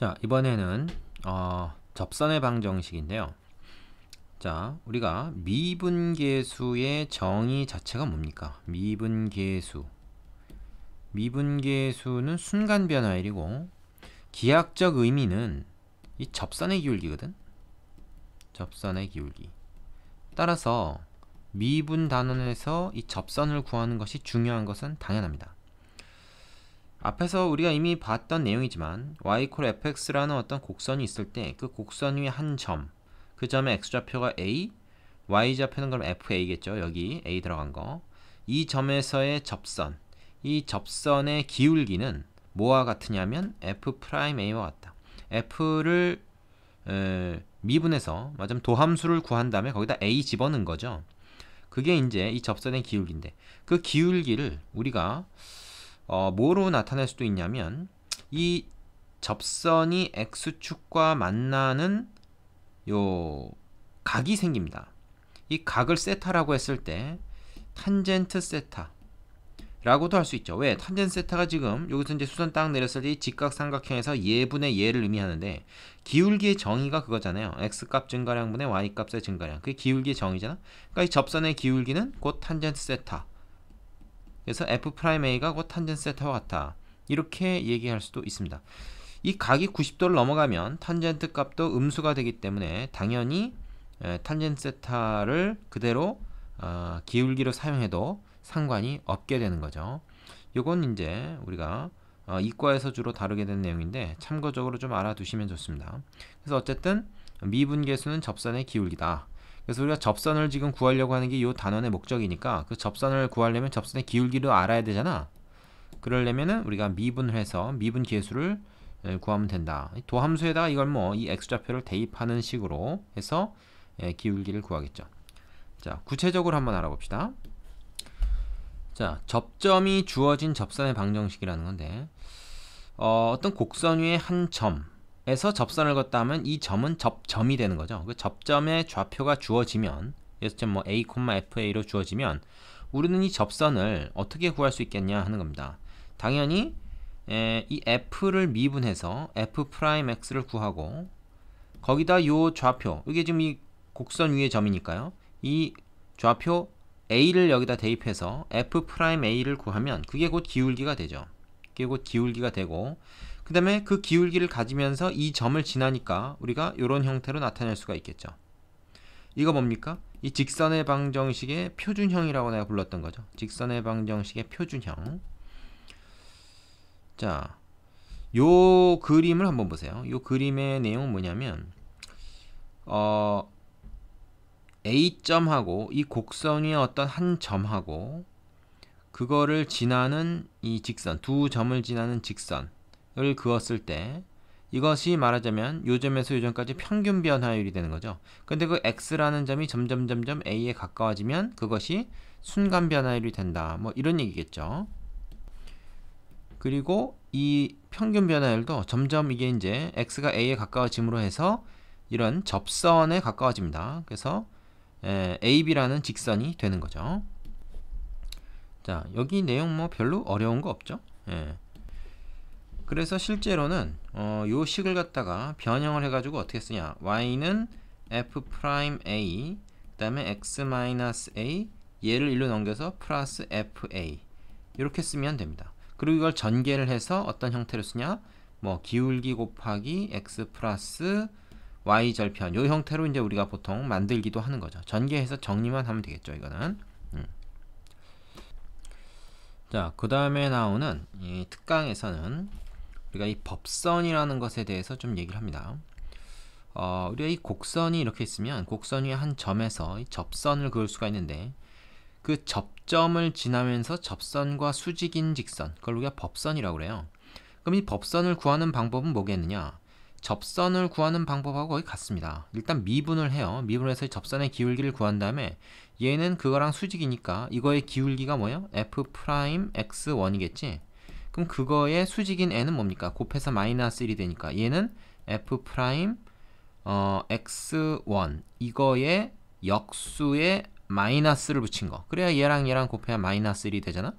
자, 이번에는 접선의 방정식인데요. 자, 우리가 미분계수의 정의 자체가 뭡니까? 미분계수는 순간 변화율이고 기하학적 의미는 이 접선의 기울기거든. 접선의 기울기. 따라서 미분 단원에서 이 접선을 구하는 것이 중요한 것은 당연합니다. 앞에서 우리가 이미 봤던 내용이지만 y = fx라는 어떤 곡선이 있을 때 그 곡선 위에 한 점, 그 점의 x좌표가 a, y좌표는 그럼 fa겠죠. 여기 a 들어간 거. 이 점에서의 접선, 이 접선의 기울기는 뭐와 같으냐면 f'a와 같다. f를 미분해서 도함수를 구한 다음에 거기다 a 집어넣은 거죠. 그게 이제 이 접선의 기울기인데, 그 기울기를 우리가 뭐로 나타낼 수도 있냐면, 이 접선이 x축과 만나는 요 각이 생깁니다. 이 각을 세타라고 했을 때 탄젠트 세타라고도 할 수 있죠. 왜? 탄젠트 세타가 지금 여기서 이제 수선 딱 내렸을 때 이 직각삼각형에서 예분의 예를 의미하는데, 기울기의 정의가 그거잖아요. x값 증가량분의 y값의 증가량. 그게 기울기의 정의잖아. 그러니까 이 접선의 기울기는 곧 탄젠트 세타. 그래서 f'a가 곧 탄젠트 세타와 같다. 이렇게 얘기할 수도 있습니다. 이 각이 90도를 넘어가면 탄젠트 값도 음수가 되기 때문에 당연히 탄젠트 세타를 그대로 기울기로 사용해도 상관이 없게 되는 거죠. 이건 이제 우리가 이과에서 주로 다루게 된 내용인데 참고적으로 좀 알아두시면 좋습니다. 그래서 어쨌든 미분계수는 접선의 기울기다. 그래서 우리가 접선을 지금 구하려고 하는 게 이 단원의 목적이니까, 그 접선을 구하려면 접선의 기울기를 알아야 되잖아. 그러려면은 우리가 미분을 해서 미분계수를 구하면 된다. 도함수에다가 이걸 이 x좌표를 대입하는 식으로 해서 기울기를 구하겠죠. 자, 구체적으로 한번 알아봅시다. 자, 접점이 주어진 접선의 방정식이라는 건데, 어떤 곡선 위에 한 점에서 접선을 걷다 하면 이 점은 접점이 되는 거죠. 그 접점의 좌표가 주어지면, 예를 a, fa로 주어지면 우리는 이 접선을 어떻게 구할 수 있겠냐 하는 겁니다. 당연히 이 f를 미분해서 f'x를 구하고, 거기다 요 좌표, 이게 지금 이 곡선 위의 점이니까요. 이 좌표 a를 여기다 대입해서 f'a를 구하면 그게 곧 기울기가 되죠. 그게 곧 기울기가 되고, 그 다음에 그 기울기를 가지면서 이 점을 지나니까 우리가 이런 형태로 나타낼 수가 있겠죠. 이거 뭡니까? 이 직선의 방정식의 표준형이라고 내가 불렀던 거죠. 직선의 방정식의 표준형. 자, 요 그림을 한번 보세요. 요 그림의 내용은 뭐냐면, A점하고 이 곡선 위에 어떤 한 점하고 그거를 지나는 이 직선, 두 점을 지나는 직선을 그었을 때 이것이 말하자면 요 점에서 요 점까지 평균 변화율이 되는 거죠. 근데 그 x라는 점이 점점 a에 가까워지면 그것이 순간 변화율이 된다. 이런 얘기겠죠. 그리고 이 평균 변화율도 점점 이게 이제 x가 a에 가까워짐으로 해서 이런 접선에 가까워집니다. 그래서 AB라는 직선이 되는 거죠. 자, 여기 내용 별로 어려운 거 없죠? 그래서 실제로는 요 식을 갖다가 변형을 해가지고 어떻게 쓰냐? y는 f'A, 그 다음에 x-a, 얘를 1로 넘겨서 플러스 fa, 이렇게 쓰면 됩니다. 그리고 이걸 전개를 해서 어떤 형태로 쓰냐? 기울기 곱하기 x 플러스 y 절편, 요 형태로 이제 우리가 보통 만들기도 하는 거죠. 전개해서 정리만 하면 되겠죠, 이거는. 자, 그 다음에 나오는 이 특강에서는 우리가 이 법선이라는 것에 대해서 좀 얘기를 합니다. 우리가 이 곡선이 이렇게 있으면 곡선 위에 한 점에서 이 접선을 그을 수가 있는데, 그 접점을 지나면서 접선과 수직인 직선, 그걸 우리가 법선이라고 그래요. 그럼 이 법선을 구하는 방법은 뭐겠느냐? 접선을 구하는 방법하고 거의 같습니다. 일단 미분을 해요. 미분을 해서 접선의 기울기를 구한 다음에 얘는 그거랑 수직이니까 이거의 기울기가 뭐예요? f'x1이겠지? 그럼 그거의 수직인 n은 뭡니까? 곱해서 마이너스 1이 되니까 얘는 f'x1, 이거의 역수에 마이너스를 붙인 거. 그래야 얘랑 곱해야 마이너스 1이 되잖아?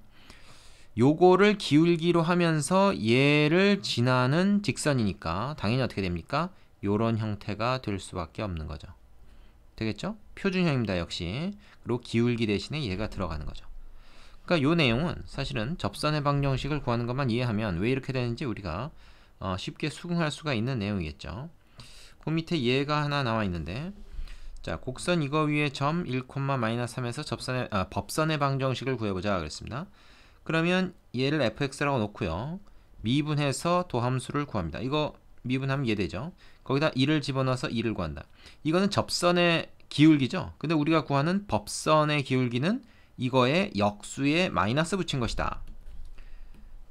요거를 기울기로 하면서 얘를 지나는 직선이니까 당연히 어떻게 됩니까? 요런 형태가 될 수밖에 없는 거죠. 되겠죠? 표준형입니다, 역시. 그리고 기울기 대신에 얘가 들어가는 거죠. 그러니까 요 내용은 사실은 접선의 방정식을 구하는 것만 이해하면 왜 이렇게 되는지 우리가 쉽게 수긍할 수가 있는 내용이겠죠. 그 밑에 얘가 하나 나와 있는데, 자, 곡선 이거 위에 점 1,-3에서 법선의 방정식을 구해보자 그랬습니다. 그러면 얘를 fx라고 놓고요, 미분해서 도함수를 구합니다. 이거 미분하면 얘 되죠. 거기다 2를 집어넣어서 2를 구한다. 이거는 접선의 기울기죠. 근데 우리가 구하는 법선의 기울기는 이거에 역수에 마이너스 붙인 것이다.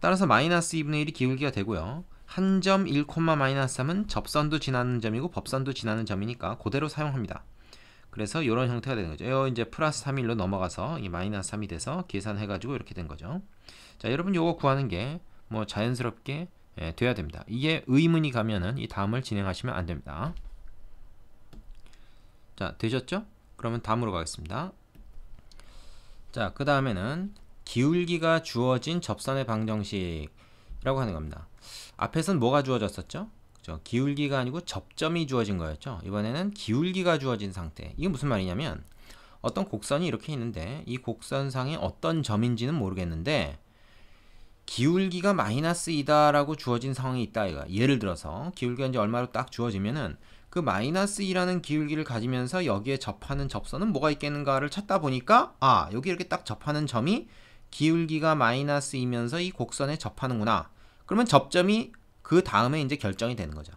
따라서 마이너스 2분의 1이 기울기가 되고요. 한 점 1,-3은 접선도 지나는 점이고 법선도 지나는 점이니까 그대로 사용합니다. 그래서 이런 형태가 되는 거죠. 요 이제 플러스 3일로 넘어가서 이 마이너스 3이 돼서 계산해가지고 이렇게 된 거죠. 자, 여러분 요거 구하는 게 뭐 자연스럽게 돼야 됩니다. 이게 의문이 가면은 이 다음을 진행하시면 안 됩니다. 자, 되셨죠? 그러면 다음으로 가겠습니다. 자, 그 다음에는 기울기가 주어진 접선의 방정식이라고 하는 겁니다. 앞에서는 뭐가 주어졌었죠? 그죠? 기울기가 아니고 접점이 주어진 거였죠. 이번에는 기울기가 주어진 상태. 이게 무슨 말이냐면 어떤 곡선이 이렇게 있는데 이 곡선상에 어떤 점인지는 모르겠는데 기울기가 마이너스 2다 라고 주어진 상황이 있다 이거. 예를 들어서 기울기가 이제 얼마로 딱 주어지면은 그 마이너스 2라는 기울기를 가지면서 여기에 접하는 접선은 뭐가 있겠는가를 찾다 보니까 여기 이렇게 딱 접하는 점이 기울기가 마이너스 2면서 이 곡선에 접하는구나. 그러면 접점이 그 다음에 이제 결정이 되는 거죠.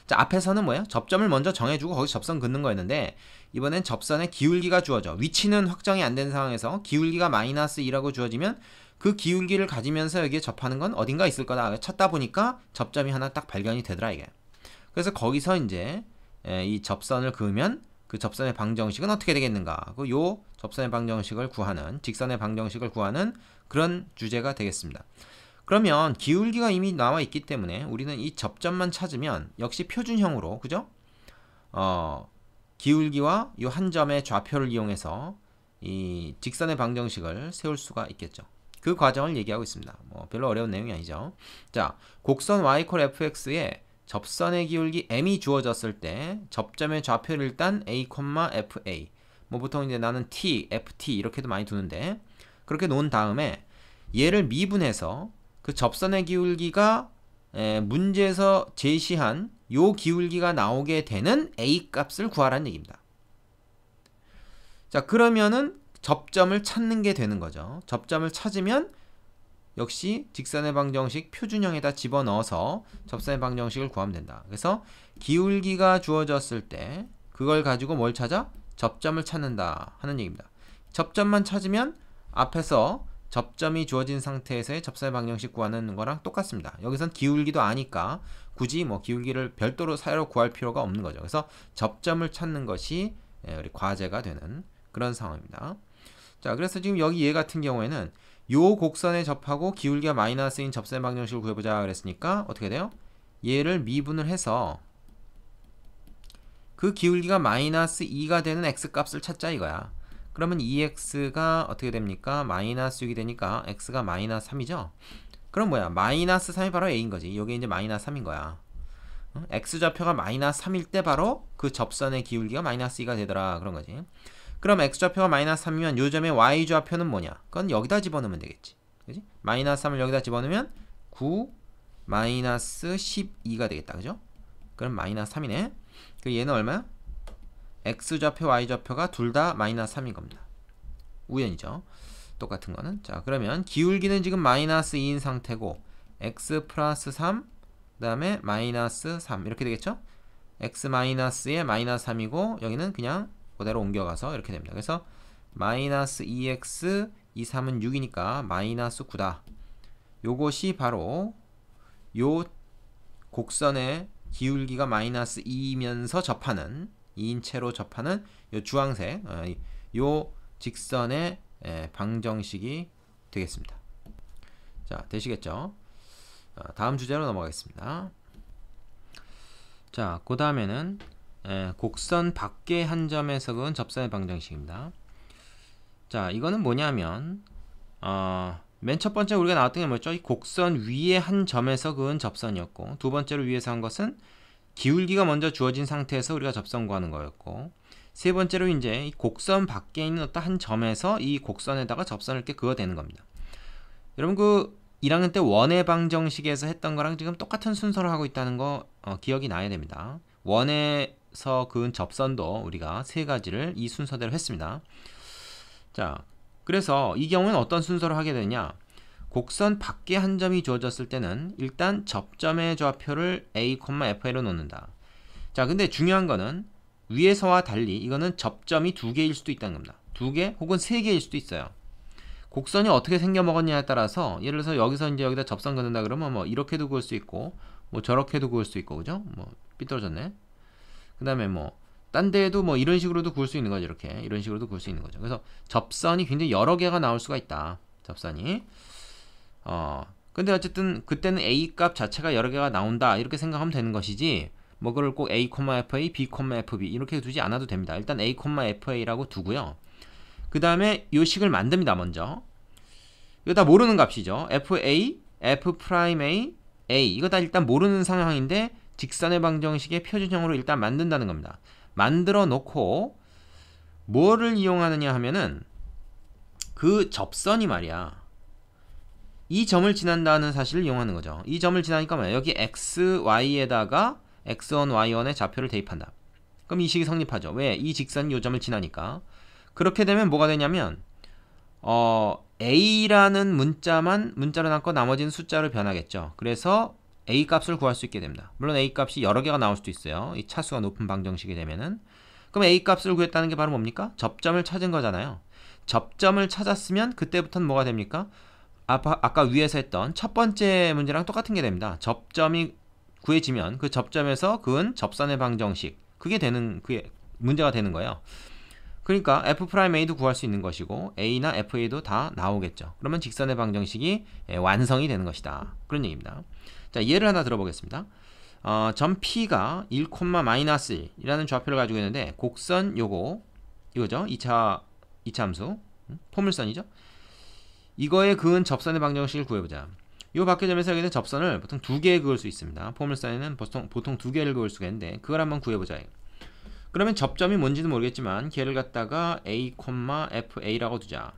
자, 앞에서는 뭐예요? 접점을 먼저 정해주고 거기서 접선 긋는 거였는데 이번엔 접선의 기울기가 주어져. 위치는 확정이 안 된 상황에서 기울기가 마이너스 2라고 주어지면 그 기울기를 가지면서 여기에 접하는 건 어딘가 있을 거다. 찾다 보니까 접점이 하나 딱 발견이 되더라 이게. 그래서 거기서 이제 이 접선을 그으면 그 접선의 방정식은 어떻게 되겠는가? 요 접선의 방정식을 구하는, 직선의 방정식을 구하는 그런 주제가 되겠습니다. 그러면 기울기가 이미 나와 있기 때문에 우리는 이 접점만 찾으면 역시 표준형으로, 그죠? 기울기와 이 한 점의 좌표를 이용해서 이 직선의 방정식을 세울 수가 있겠죠. 그 과정을 얘기하고 있습니다. 뭐 별로 어려운 내용이 아니죠. 자, 곡선 y = fx에 접선의 기울기 m이 주어졌을 때 접점의 좌표를 일단 a, fa. 뭐 보통 이제 나는 t, ft 이렇게도 많이 두는데 그렇게 놓은 다음에 얘를 미분해서 그 접선의 기울기가 문제에서 제시한 요 기울기가 나오게 되는 a 값을 구하라는 얘기입니다. 자, 그러면은 접점을 찾는 게 되는 거죠. 접점을 찾으면 역시 직선의 방정식 표준형에다 집어넣어서 접선의 방정식을 구하면 된다. 그래서 기울기가 주어졌을 때 그걸 가지고 뭘 찾아? 접점을 찾는다 하는 얘기입니다. 접점만 찾으면 앞에서 접점이 주어진 상태에서의 접선의 방정식 구하는 거랑 똑같습니다. 여기선 기울기도 아니까 굳이 뭐 기울기를 별도로 사이로 구할 필요가 없는 거죠. 그래서 접점을 찾는 것이 우리 과제가 되는 그런 상황입니다. 자, 그래서 지금 여기 얘 같은 경우에는 요 곡선에 접하고 기울기가 마이너스인 접선의 방정식을 구해보자 그랬으니까 어떻게 돼요? 얘를 미분을 해서 그 기울기가 마이너스 2가 되는 x값을 찾자 이거야. 그러면 2x가 어떻게 됩니까? 마이너스 6이 되니까 x가 마이너스 3이죠? 그럼 뭐야? 마이너스 3이 바로 a인 거지. 요게 이제 마이너스 3인 거야. x좌표가 마이너스 3일 때 바로 그 접선의 기울기가 마이너스 2가 되더라 그런 거지. 그럼 x좌표가 마이너스 3이면 요 점의 y좌표는 뭐냐? 그건 여기다 집어넣으면 되겠지. 그지? 마이너스 3을 여기다 집어넣으면 9 마이너스 12가 되겠다. 그죠? 그럼 마이너스 3이네. 그 얘는 얼마야? x좌표, y좌표가 둘 다 마이너스 3인 겁니다. 우연이죠. 똑같은 거는. 자, 그러면 기울기는 지금 마이너스 2인 상태고 x 플러스 3, 그 다음에 마이너스 3 이렇게 되겠죠? x 마이너스에 마이너스 3이고 여기는 그냥 그대로 옮겨가서 이렇게 됩니다. 그래서 마이너스 2x, 2, 3은 6이니까 마이너스 9다. 요것이 바로 요 곡선의 기울기가 마이너스 2이면서 접하는 2인체로 접하는 요 주황색 요 직선의 방정식이 되겠습니다. 자, 되시겠죠? 다음 주제로 넘어가겠습니다. 자, 그 다음에는 곡선 밖의 한 점에서 그은 접선의 방정식입니다. 자, 이거는 뭐냐면 맨 첫 번째 우리가 나왔던 게 뭐였죠? 이 곡선 위에 한 점에서 그은 접선이었고, 두 번째로 위에서 한 것은 기울기가 먼저 주어진 상태에서 우리가 접선 구하는 거였고, 세 번째로 이제 이 곡선 밖에 있는 어떤 한 점에서 이 곡선에다가 접선을 이렇게 그어대는 겁니다. 여러분 그 1학년 때 원의 방정식에서 했던 거랑 지금 똑같은 순서로 하고 있다는 거 기억이 나야 됩니다. 원에서 그은 접선도 우리가 세 가지를 이 순서대로 했습니다. 자, 그래서 이 경우는 어떤 순서로 하게 되냐? 곡선 밖에 한 점이 주어졌을 때는 일단 접점의 좌표를 a, f로 놓는다. 자, 근데 중요한 거는 위에서와 달리 이거는 접점이 두 개일 수도 있다는 겁니다. 두 개 혹은 세 개일 수도 있어요. 곡선이 어떻게 생겨 먹었냐에 따라서 예를 들어서 여기서 이제 여기다 접선 그는다 그러면 뭐 이렇게도 그을 수 있고 뭐 저렇게도 그을 수 있고, 그죠? 뭐 삐뚤어졌네. 그 다음에 뭐 딴 데에도 뭐 이런 식으로도 그을 수 있는 거죠. 이렇게 이런 식으로도 그을 수 있는 거죠. 그래서 접선이 굉장히 여러 개가 나올 수가 있다. 접선이. 근데 어쨌든 그때는 a 값 자체가 여러 개가 나온다 이렇게 생각하면 되는 것이지, 뭐 그걸 꼭 a, fa, b, fb 이렇게 두지 않아도 됩니다. 일단 a, fa라고 두고요. 그 다음에 이 식을 만듭니다. 먼저 이거 다 모르는 값이죠. fa, f'a, a 이거 다 일단 모르는 상황인데 직선의 방정식의 표준형으로 일단 만든다는 겁니다. 만들어 놓고 뭐를 이용하느냐 하면은 그 접선이 말이야 이 점을 지난다는 사실을 이용하는 거죠. 이 점을 지나니까 뭐야? 여기 x, y에다가 x1, y1의 좌표를 대입한다. 그럼 이 식이 성립하죠. 왜? 이 직선이 이 점을 지나니까. 그렇게 되면 뭐가 되냐면 a라는 문자로 남고 나머지는 숫자로 변하겠죠. 그래서 a 값을 구할 수 있게 됩니다. 물론 a 값이 여러 개가 나올 수도 있어요. 이 차수가 높은 방정식이 되면은. 그럼 a 값을 구했다는 게 바로 뭡니까? 접점을 찾은 거잖아요. 접점을 찾았으면 그때부터는 뭐가 됩니까? 아까 위에서 했던 첫 번째 문제랑 똑같은 게 됩니다. 접점이 구해지면 그 접점에서 그은 접선의 방정식, 그게 문제가 되는 거예요. 그러니까 f'a도 구할 수 있는 것이고 a나 fa도 다 나오겠죠. 그러면 직선의 방정식이 완성이 되는 것이다. 그런 얘기입니다. 자, 예를 하나 들어보겠습니다. 점 P가 1, -1이라는 좌표를 가지고 있는데 곡선 이거죠. 2차 함수 포물선이죠. 이거에 그은 접선의 방정식을 구해보자. 이 밖의 점에서 여기는 접선을 보통 두 개 그을 수 있습니다. 포물선에는 보통 두 개를 그을 수가 있는데 그걸 한번 구해보자. 그러면 접점이 뭔지는 모르겠지만 걔를 갖다가 a, fa라고 두자.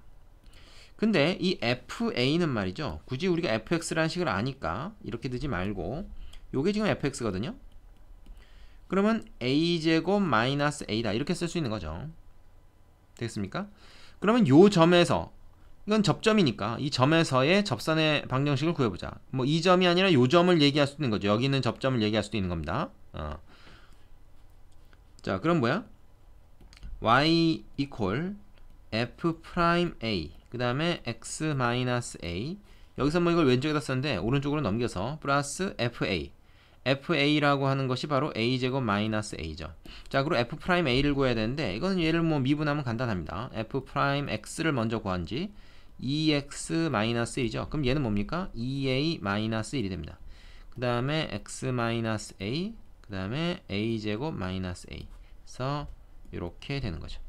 근데 이 fa는 말이죠. 굳이 우리가 fx라는 식을 아니까 이렇게 두지 말고 요게 지금 fx거든요. 그러면 a제곱 마이너스 a다 이렇게 쓸 수 있는 거죠. 되겠습니까? 그러면 요 점에서 이건 접점이니까 이 점에서의 접선의 방정식을 구해보자. 뭐 이 점이 아니라 요 점을 얘기할 수도 있는 거죠. 여기 있는 접점을 얘기할 수도 있는 겁니다. 자, 그럼 뭐야? y equal f'a 그 다음에 x a 여기서 뭐 이걸 왼쪽에다 썼는데 오른쪽으로 넘겨서 플러스 fa라고 하는 것이 바로 a제곱 마이너스 a죠. 자, 그리고 f'a를 구해야 되는데 이거는 얘를 뭐 미분하면 간단합니다. f'x를 먼저 구한지 2x 마이너스 1이죠. 그럼 얘는 뭡니까? 2a 마이너스 1이 됩니다. 그 다음에 x 마이너스 a 그 다음에 a제곱 마이너스 a 그래서 이렇게 되는 거죠.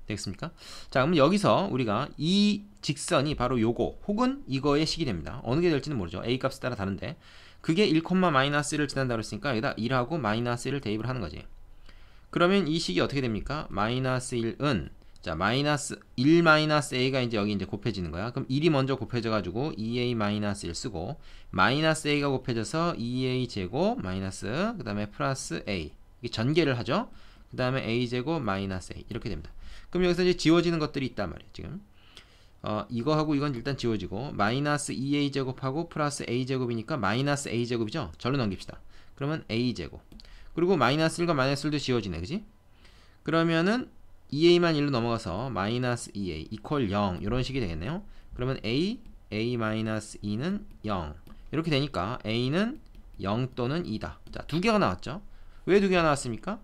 되겠습니까? 자, 그럼 여기서 우리가 이 직선이 바로 요거 혹은 이거의 식이 됩니다. 어느 게 될지는 모르죠. a 값에 따라 다른데 그게 1, -1을 지난다고 했으니까 여기다 1하고 마이너스 1을 대입을 하는 거지. 그러면 이 식이 어떻게 됩니까? 마이너스 1은 자, 마이너스 1 마이너스 a가 이제 여기 이제 곱해지는 거야. 그럼 1이 먼저 곱해져 가지고 2a 마이너스 1 쓰고 마이너스 a가 곱해져서 2a 제곱 마이너스 그 다음에 플러스 a 이게 전개를 하죠. 그 다음에 a 제곱 마이너스 a 이렇게 됩니다. 그럼 여기서 이제 지워지는 것들이 있단 말이에요. 지금 이거하고 이건 일단 지워지고 마이너스 2a 제곱하고 플러스 a 제곱이니까 마이너스 a 제곱이죠. 절로 넘깁시다. 그러면 a 제곱 그리고 마이너스 1과 마이너스 1도 지워지네, 그지? 그러면은 2a만 1로 넘어가서 마이너스 2a 이퀄 0 이런 식이 되겠네요. 그러면 a 마이너스 2는 0 이렇게 되니까 a는 0 또는 2다. 자, 두 개가 나왔죠. 왜 두 개가 나왔습니까?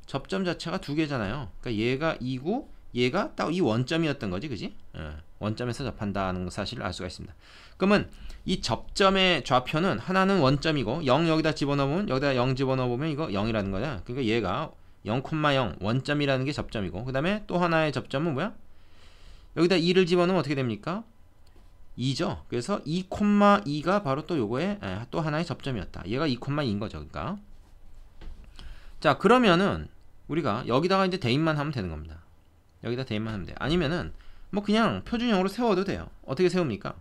접점 자체가 두 개잖아요. 그러니까 얘가 2고 얘가 딱 이 원점이었던 거지, 그지? 원점에서 접한다는 사실을 알 수가 있습니다. 그러면 이 접점의 좌표는 하나는 원점이고 0 여기다 집어넣으면 여기다 0 집어넣으면 이거 0이라는 거야. 그러니까 얘가 0,0 원점이라는 게 접점이고 그 다음에 또 하나의 접점은 뭐야? 여기다 2를 집어넣으면 어떻게 됩니까? 2죠. 그래서 2,2가 바로 또 요거의 또 하나의 접점이었다. 얘가 2,2인 거죠. 그러니까 자, 그러면은 우리가 여기다가 이제 대입만 하면 되는 겁니다. 여기다 대입만 하면 돼요. 아니면은 뭐 그냥 표준형으로 세워도 돼요. 어떻게 세웁니까?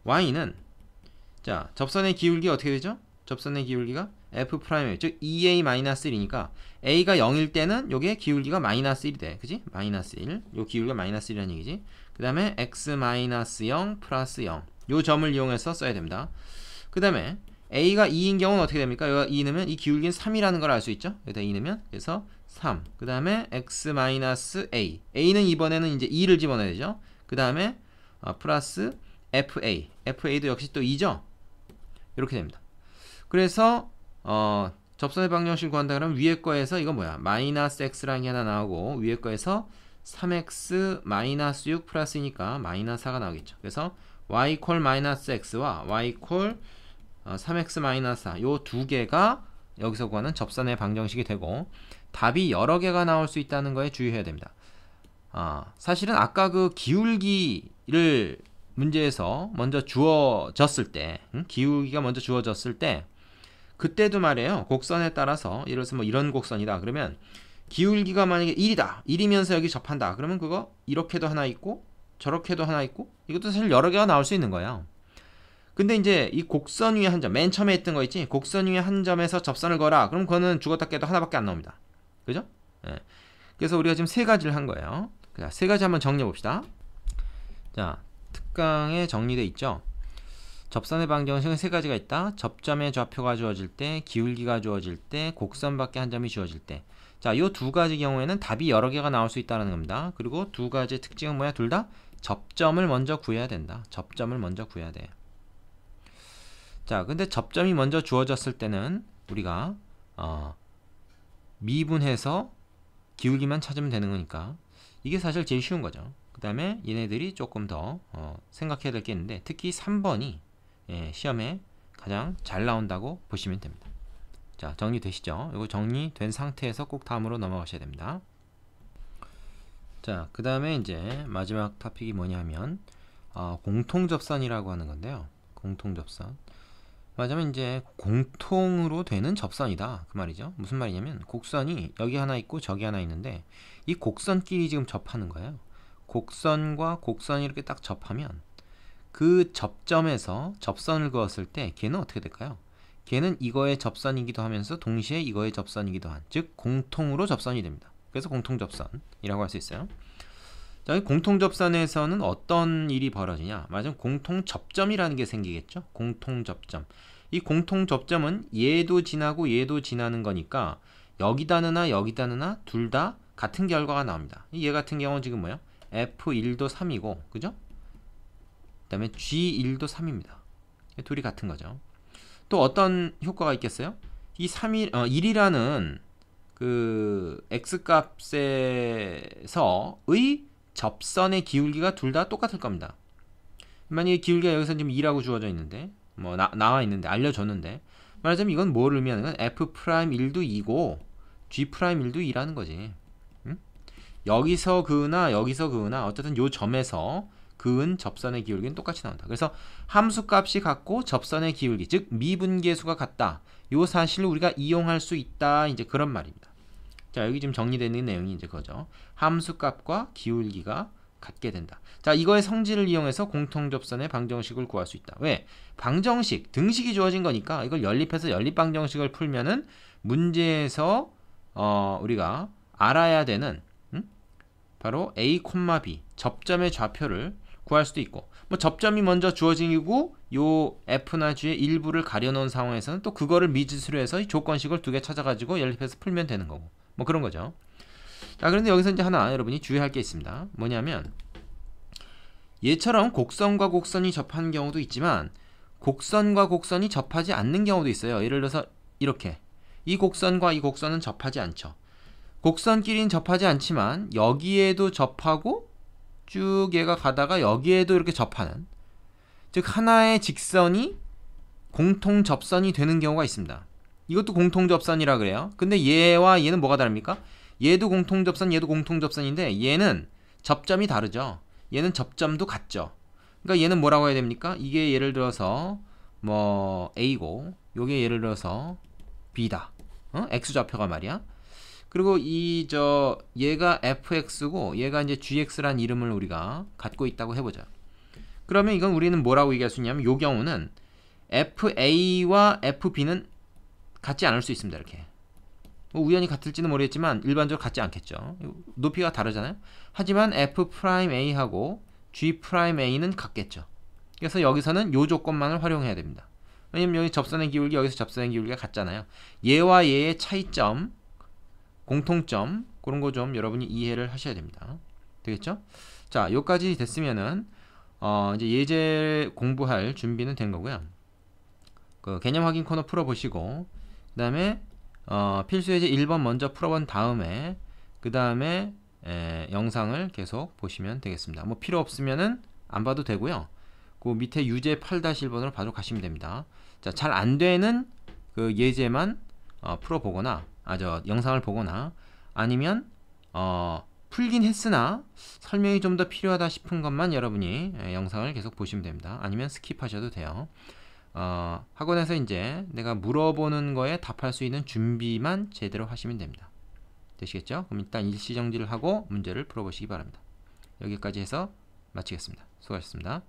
y는 자, 접선의 기울기 어떻게 되죠? 접선의 기울기가 f 프라임, 즉 2a-1이니까 a가 0일 때는 요게 기울기가 마이너스 1이 돼. 그지? 마이너스 1. 요 기울기가 마이너스 1이라는 얘기지. 그 다음에 x-0 플러스 0. 요 점을 이용해서 써야 됩니다. 그 다음에 a가 2인 경우는 어떻게 됩니까? 여기가 2 넣으면 이 기울기는 3이라는 걸 알 수 있죠? 여기다 2 넣으면 그래서 3. 그 다음에 x-a. a는 이번에는 이제 2를 집어넣어야 되죠? 그 다음에 플러스 fa. fa도 역시 또 2죠? 이렇게 됩니다. 그래서 접선의 방정식을 구한다 그러면 위에 거에서 이거 뭐야? 마이너스 x라는 게 하나 나오고 위에 거에서 3x 마이너스 6 플러스니까 마이너스 4가 나오겠죠. 그래서 y 이퀄 마이너스 x와 y 이퀄 3x 마이너스 4 요 두 개가 여기서 구하는 접선의 방정식이 되고 답이 여러 개가 나올 수 있다는 거에 주의해야 됩니다. 사실은 아까 그 기울기를 문제에서 먼저 주어졌을 때 기울기가 먼저 주어졌을 때 그때도 말이에요. 곡선에 따라서 예를 들어서 뭐 이런 곡선이다 그러면 기울기가 만약에 1이다 1이면서 여기 접한다 그러면 그거 이렇게도 하나 있고 저렇게도 하나 있고 이것도 사실 여러 개가 나올 수 있는 거예요. 근데 이제 이 곡선 위에 한 점, 맨 처음에 했던 거 있지? 곡선 위에 한 점에서 접선을 걸어. 그럼 그거는 죽었다 깨도 하나밖에 안 나옵니다. 그죠? 예. 그래서 우리가 지금 세 가지를 한 거예요. 자, 세 가지 한번 정리해 봅시다. 자, 특강에 정리돼 있죠? 접선의 방정식은 세 가지가 있다. 접점의 좌표가 주어질 때, 기울기가 주어질 때, 곡선 밖에 한 점이 주어질 때. 자, 요 두 가지 경우에는 답이 여러 개가 나올 수 있다는 겁니다. 그리고 두 가지의 특징은 뭐야? 둘 다 접점을 먼저 구해야 된다. 접점을 먼저 구해야 돼. 자, 근데 접점이 먼저 주어졌을 때는 우리가 미분해서 기울기만 찾으면 되는 거니까 이게 사실 제일 쉬운 거죠. 그 다음에 얘네들이 조금 더 생각해야 될 게 있는데 특히 3번이 시험에 가장 잘 나온다고 보시면 됩니다. 자, 정리되시죠? 이거 정리된 상태에서 꼭 다음으로 넘어가셔야 됩니다. 자, 그 다음에 이제 마지막 토픽이 뭐냐면 공통접선이라고 하는 건데요. 공통접선. 맞으면 이제 공통으로 되는 접선이다 그 말이죠. 무슨 말이냐면 곡선이 여기 하나 있고 저기 하나 있는데 이 곡선끼리 지금 접하는 거예요. 곡선과 곡선이 이렇게 딱 접하면 그 접점에서 접선을 그었을 때 걔는 어떻게 될까요? 걔는 이거의 접선이기도 하면서 동시에 이거의 접선이기도 한, 즉 공통으로 접선이 됩니다. 그래서 공통접선이라고 할 수 있어요. 자, 공통접선에서는 어떤 일이 벌어지냐? 맞으면 공통접점이라는 게 생기겠죠? 공통접점. 이 공통접점은 얘도 지나고 얘도 지나는 거니까 여기다 넣으나 여기다 넣으나 둘 다 같은 결과가 나옵니다. 얘 같은 경우는 지금 뭐예요? F1도 3이고, 그죠? 그 다음에 G1도 3입니다. 둘이 같은 거죠. 또 어떤 효과가 있겠어요? 이 1이라는 그 x값에서의 접선의 기울기가 둘 다 똑같을 겁니다. 만약에 기울기가 여기서 지금 2라고 주어져 있는데 뭐 나와 있는데 알려줬는데 말하자면 이건 뭘 의미하는 건 F'1도 2고 G'1도 2라는 거지. 응? 여기서 그으나 여기서 그으나 어쨌든 요 점에서 그은 접선의 기울기는 똑같이 나온다. 그래서 함수값이 같고 접선의 기울기 즉 미분계수가 같다. 요 사실을 우리가 이용할 수 있다. 이제 그런 말입니다. 자, 여기 지금 정리되는 내용이 이제 그거죠. 함수값과 기울기가 같게 된다. 자, 이거의 성질을 이용해서 공통접선의 방정식을 구할 수 있다. 왜? 방정식, 등식이 주어진 거니까 이걸 연립해서 연립방정식을 풀면은 문제에서 우리가 알아야 되는 바로 A, B 접점의 좌표를 구할 수도 있고 뭐 접점이 먼저 주어지고 요 F나 G의 일부를 가려놓은 상황에서는 또 그거를 미지수로 해서 이 조건식을 두 개 찾아가지고 연립해서 풀면 되는 거고 뭐 그런 거죠. 자, 그런데 여기서 이제 하나 여러분이 주의할 게 있습니다. 뭐냐면 얘처럼 곡선과 곡선이 접하는 경우도 있지만 곡선과 곡선이 접하지 않는 경우도 있어요. 예를 들어서 이렇게 이 곡선과 이 곡선은 접하지 않죠. 곡선끼리는 접하지 않지만 여기에도 접하고 쭉 얘가 가다가 여기에도 이렇게 접하는, 즉 하나의 직선이 공통접선이 되는 경우가 있습니다. 이것도 공통접선이라 그래요. 근데 얘와 얘는 뭐가 다릅니까? 얘도 공통접선, 얘도 공통접선인데 얘는 접점이 다르죠. 얘는 접점도 같죠. 그러니까 얘는 뭐라고 해야 됩니까? 이게 예를 들어서 뭐 A고 요게 예를 들어서 B다. X좌표가 말이야. 그리고 얘가 fx고 얘가 이제 gx란 이름을 우리가 갖고 있다고 해보자. 그러면 이건 우리는 뭐라고 얘기할 수 있냐면 요 경우는 fa와 fb는 같지 않을 수 있습니다. 이렇게 뭐 우연히 같을지는 모르겠지만 일반적으로 같지 않겠죠. 높이가 다르잖아요. 하지만 f'a하고 g'a는 같겠죠. 그래서 여기서는 요 조건만을 활용해야 됩니다. 왜냐면 여기 접선의 기울기, 여기서 접선의 기울기가 같잖아요. 얘와 얘의 차이점, 공통점, 그런 거 좀 여러분이 이해를 하셔야 됩니다. 되겠죠? 자, 여기까지 됐으면은 이제 예제 공부할 준비는 된 거고요. 그 개념 확인 코너 풀어보시고 그 다음에 필수 예제 1번 먼저 풀어본 다음에 그 다음에 영상을 계속 보시면 되겠습니다. 뭐 필요 없으면은 안 봐도 되고요. 그 밑에 유제 8-1번으로 바로 가시면 됩니다. 자, 잘 안 되는 그 예제만 풀어보거나 영상을 보거나 아니면 풀긴 했으나 설명이 좀 더 필요하다 싶은 것만 여러분이 영상을 계속 보시면 됩니다. 아니면 스킵하셔도 돼요. 학원에서 이제 내가 물어보는 거에 답할 수 있는 준비만 제대로 하시면 됩니다. 되시겠죠? 그럼 일단 일시정지를 하고 문제를 풀어보시기 바랍니다. 여기까지 해서 마치겠습니다. 수고하셨습니다.